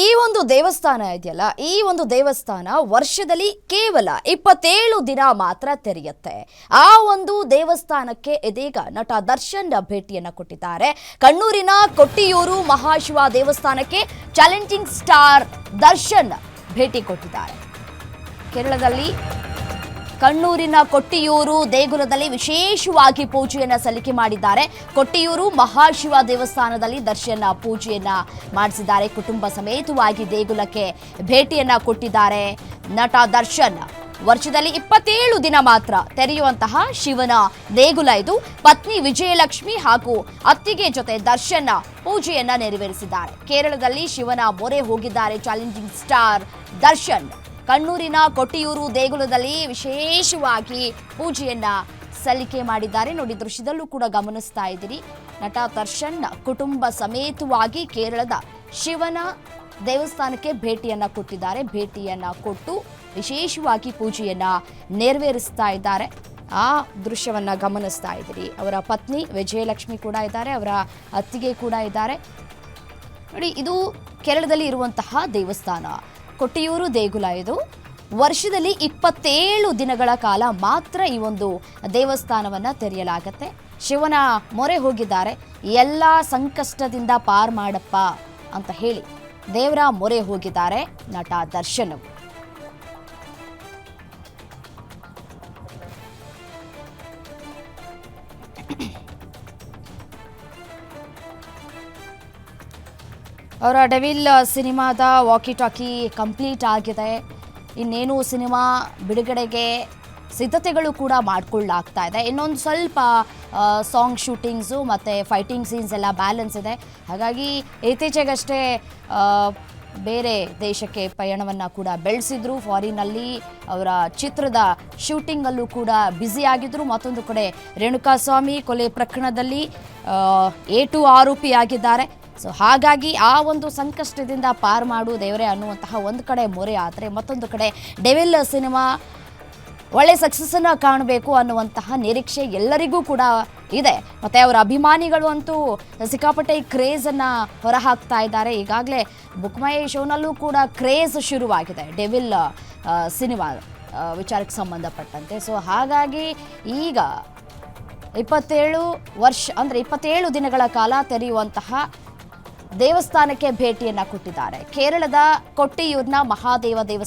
ಈ ಒಂದು ದೇವಸ್ಥಾನ ಇದೆಯಲ್ಲ, ಈ ಒಂದು ದೇವಸ್ಥಾನ ವರ್ಷದಲ್ಲಿ ಕೇವಲ 27 ದಿನ ಮಾತ್ರ ತೆರೆಯುತ್ತೆ. ಆ ಒಂದು ದೇವಸ್ಥಾನಕ್ಕೆ ಇದೀಗ ನಟ ದರ್ಶನ್ ಭೇಟಿಯನ್ನ ಕೊಟ್ಟಿದ್ದಾರೆ. ಕಣ್ಣೂರಿನ ಕೊಟ್ಟಿಯೂರು ಮಹಾಶಿವ ದೇವಸ್ಥಾನಕ್ಕೆ ಚಾಲೆಂಜಿಂಗ್ ಸ್ಟಾರ್ ದರ್ಶನ್ ಭೇಟಿ ಕೊಟ್ಟಿದ್ದಾರೆ. ಕೇರಳದಲ್ಲಿ ಕಣ್ಣೂರಿನ ಕೊಟ್ಟಿಯೂರು ದೇಗುಲದಲ್ಲಿ ವಿಶೇಷವಾಗಿ ಪೂಜೆಯನ್ನ ಸಲ್ಲಿಕೆ ಮಾಡಿದ್ದಾರೆ. ಕೊಟ್ಟಿಯೂರು ಮಹಾಶಿವ ದೇವಸ್ಥಾನದಲ್ಲಿ ದರ್ಶನ್ ಪೂಜೆಯನ್ನ ಮಾಡಿಸಿದ್ದಾರೆ. ಕುಟುಂಬ ಸಮೇತವಾಗಿ ದೇಗುಲಕ್ಕೆ ಭೇಟಿಯನ್ನ ಕೊಟ್ಟಿದ್ದಾರೆ ನಟ ದರ್ಶನ್. ವರ್ಷದಲ್ಲಿ 27 ದಿನ ಮಾತ್ರ ತೆರೆಯುವಂತಹ ಶಿವನ ದೇಗುಲ ಇದು. ಪತ್ನಿ ವಿಜಯಲಕ್ಷ್ಮಿ ಹಾಗೂ ಅತ್ತಿಗೆ ಜೊತೆ ದರ್ಶನ್ ಪೂಜೆಯನ್ನ ನೆರವೇರಿಸಿದ್ದಾರೆ. ಕೇರಳದಲ್ಲಿ ಶಿವನ ಮೊರೆ ಹೋಗಿದ್ದಾರೆ ಚಾಲೆಂಜಿಂಗ್ ಸ್ಟಾರ್ ದರ್ಶನ್. ಕಣ್ಣೂರಿನ ಕೊಟ್ಟಿಯೂರು ದೇಗುಲದಲ್ಲಿ ವಿಶೇಷವಾಗಿ ಪೂಜೆಯನ್ನ ಸಲ್ಲಿಕೆ ಮಾಡಿದ್ದಾರೆ. ನೋಡಿ, ದೃಶ್ಯದಲ್ಲೂ ಕೂಡ ಗಮನಿಸ್ತಾ ಇದ್ದೀರಿ. ನಟ ದರ್ಶನ್ ಕುಟುಂಬ ಸಮೇತವಾಗಿ ಕೇರಳದ ಶಿವನ ದೇವಸ್ಥಾನಕ್ಕೆ ಭೇಟಿಯನ್ನ ಕೊಟ್ಟಿದ್ದಾರೆ. ಭೇಟಿಯನ್ನ ಕೊಟ್ಟು ವಿಶೇಷವಾಗಿ ಪೂಜೆಯನ್ನ ನೆರವೇರಿಸ್ತಾ ಇದ್ದಾರೆ. ಆ ದೃಶ್ಯವನ್ನ ಗಮನಿಸ್ತಾ ಇದ್ದೀರಿ. ಅವರ ಪತ್ನಿ ವಿಜಯಲಕ್ಷ್ಮಿ ಕೂಡ ಇದ್ದಾರೆ, ಅವರ ಅತ್ತಿಗೆ ಕೂಡ ಇದ್ದಾರೆ. ನೋಡಿ, ಇದು ಕೇರಳದಲ್ಲಿ ಇರುವಂತಹ ದೇವಸ್ಥಾನ ಕೊಟ್ಟಿಯೂರು ದೇಗುಲ. ಇದು ವರ್ಷದಲ್ಲಿ 27 ದಿನಗಳ ಕಾಲ ಮಾತ್ರ ಈ ಒಂದು ದೇವಸ್ಥಾನವನ್ನು ತೆರೆಯಲಾಗತ್ತೆ. ಶಿವನ ಮೊರೆ ಹೋಗಿದ್ದಾರೆ. ಎಲ್ಲ ಸಂಕಷ್ಟದಿಂದ ಪಾರ್ ಮಾಡಪ್ಪ ಅಂತ ಹೇಳಿ ದೇವರ ಮೊರೆ ಹೋಗಿದ್ದಾರೆ ನಟ ದರ್ಶನ್. ಅವರ ಡೆವಿಲ್ ಸಿನಿಮಾದ ವಾಕಿ ಟಾಕಿ ಕಂಪ್ಲೀಟ್ ಆಗಿದೆ. ಇನ್ನೇನು ಸಿನಿಮಾ ಬಿಡುಗಡೆಗೆ ಸಿದ್ಧತೆಗಳು ಕೂಡ ಮಾಡಿಕೊಳ್ಳಲಾಗ್ತಾ ಇದೆ. ಇನ್ನೊಂದು ಸ್ವಲ್ಪ ಸಾಂಗ್ ಶೂಟಿಂಗ್ಸು ಮತ್ತು ಫೈಟಿಂಗ್ ಸೀನ್ಸ್ ಎಲ್ಲ ಬ್ಯಾಲೆನ್ಸ್ ಇದೆ. ಹಾಗಾಗಿ ಇತ್ತೀಚೆಗಷ್ಟೇ ಬೇರೆ ದೇಶಕ್ಕೆ ಪಯಣವನ್ನು ಕೂಡ ಬೆಳೆಸಿದ್ರು. ಫಾರಿನಲ್ಲಿ ಅವರ ಚಿತ್ರದ ಶೂಟಿಂಗಲ್ಲೂ ಕೂಡ ಬ್ಯುಸಿಯಾಗಿದ್ದರು. ಮತ್ತೊಂದು ಕಡೆ ರೇಣುಕಾಸ್ವಾಮಿ ಕೊಲೆ ಪ್ರಕರಣದಲ್ಲಿ A2 ಆರೋಪಿಯಾಗಿದ್ದಾರೆ. ಸೊ ಹಾಗಾಗಿ ಆ ಒಂದು ಸಂಕಷ್ಟದಿಂದ ಪಾರು ಮಾಡು ದೇವರೇ ಅನ್ನುವಂತಹ ಒಂದು ಕಡೆ ಮೊರೆ ಆದರೆ, ಮತ್ತೊಂದು ಕಡೆ ಡೆವಿಲ್ ಸಿನಿಮಾ ಒಳ್ಳೆ ಸಕ್ಸಸ್ಸನ್ನು ಕಾಣಬೇಕು ಅನ್ನುವಂತಹ ನಿರೀಕ್ಷೆ ಎಲ್ಲರಿಗೂ ಕೂಡ ಇದೆ. ಮತ್ತು ಅವರ ಅಭಿಮಾನಿಗಳು ಅಂತೂ ಸಿಕ್ಕಾಪಟ್ಟೆ ಕ್ರೇಜನ್ನು ಹೊರಹಾಕ್ತಾ ಇದ್ದಾರೆ. ಈಗಾಗಲೇ ಬುಕ್ ಮೈ ಶೋನಲ್ಲೂ ಕೂಡ ಕ್ರೇಜ್ ಶುರುವಾಗಿದೆ ಡೆವಿಲ್ ಸಿನಿಮಾ ವಿಚಾರಕ್ಕೆ ಸಂಬಂಧಪಟ್ಟಂತೆ. ಸೊ ಹಾಗಾಗಿ ಈಗ 27 ದಿನಗಳ ಕಾಲ ತೆರೆಯುವಂತಹ ದೇವಸ್ಥಾನಕ್ಕೆ ಭೇಟಿಯನ್ನ ಕೊಟ್ಟಿದ್ದಾರೆ. ಕೇರಳದ ಕೊಟ್ಟಿಯೂರಿನ ಮಹಾದೇವ ದೇವಸ್ಥಾನ